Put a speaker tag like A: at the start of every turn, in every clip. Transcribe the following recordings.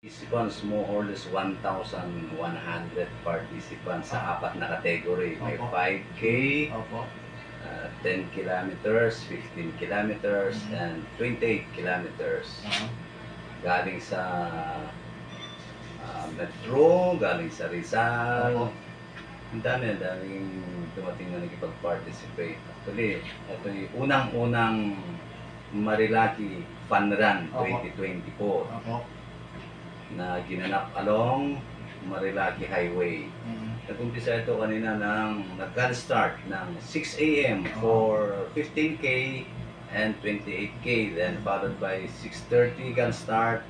A: Participants, more or less 1,100 participants sa apat na category. May 5K, 10 kilometers, 15 kilometers, and 28 kilometers. Galing sa Metro, galing sa Rizal. Ang daming dumating na nagkipag-participate. Actually, ito yung unang-unang Marilaki Fun Run 2024 na ginanap along Marilaki Highway. Nag-umpisa ito kanina nag-start ng 6 AM for 15K and 28K, then followed by 6:30 gun start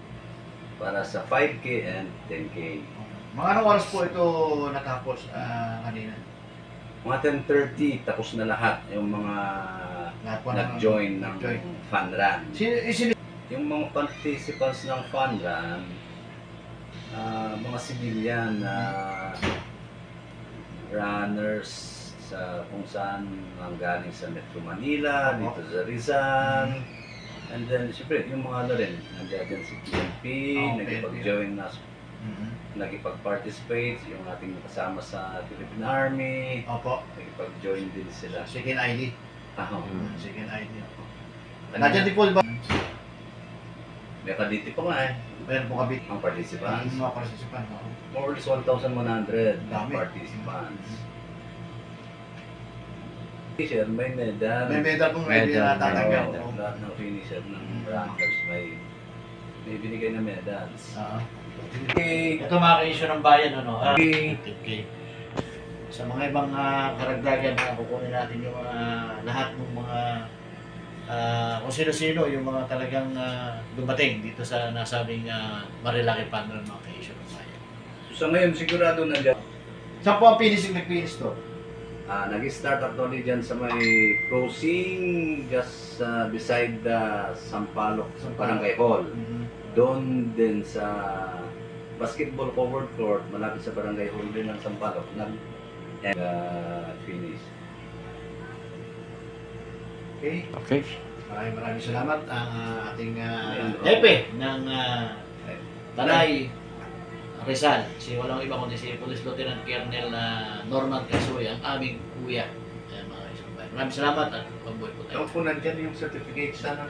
A: para sa 5K and 10K.
B: Mga anong oras po ito natapos kanina?
A: Mga 10:30 tapos na lahat yung mga nag-join ng fun run. Yung mga participants ng fun run, mga civilian na runners sa kung saan galing sa Metro Manila, dito sa Rizal. And then, siyempre, yung mga ano rin, nandiyan si PNP, nagipag-join na, nagipag-participate, yung ating kasama sa Philippine Army, nagipag-join din sila.
B: Second ID? Second ID.
A: Nandiyan
B: din po ba?
A: May kaditi pa nga eh.
B: Meron po kabit.
A: Ang participants.
B: Mga participants.
A: More or less 1,100 participants. Finisher, may medal.
B: May medal pong ready na tatanggap.
A: Lahat ng finisher ng runners may binigay na medals.
B: Ito mga ka-issue ng bayan, ano? Okay. Sa mga ibang karagdagan na kukunin natin yung lahat ng mga kung sino-sino yung mga talagang dumating dito sa nasabing Marilaki Fun Run, mga ka-issue ng bayan.
A: So, sa ngayon sigurado na dyan.
B: Saan po ang nag-finish to?
A: Nag-start actually dyan sa may crossing just beside the Sampaloc Barangay Hall. Doon din sa basketball covered court malapit sa Barangay Hall din ng Sampaloc finish. Okay.
B: Maraming salamat ang ating jefe ng Tanay Rizal. Walang iba kundi si Police Lieutenant Colonel Norman Casuy, ang aming kuya. Maraming salamat at pagbuhay po tayo.
A: Ito po nandyan yung certificate sana.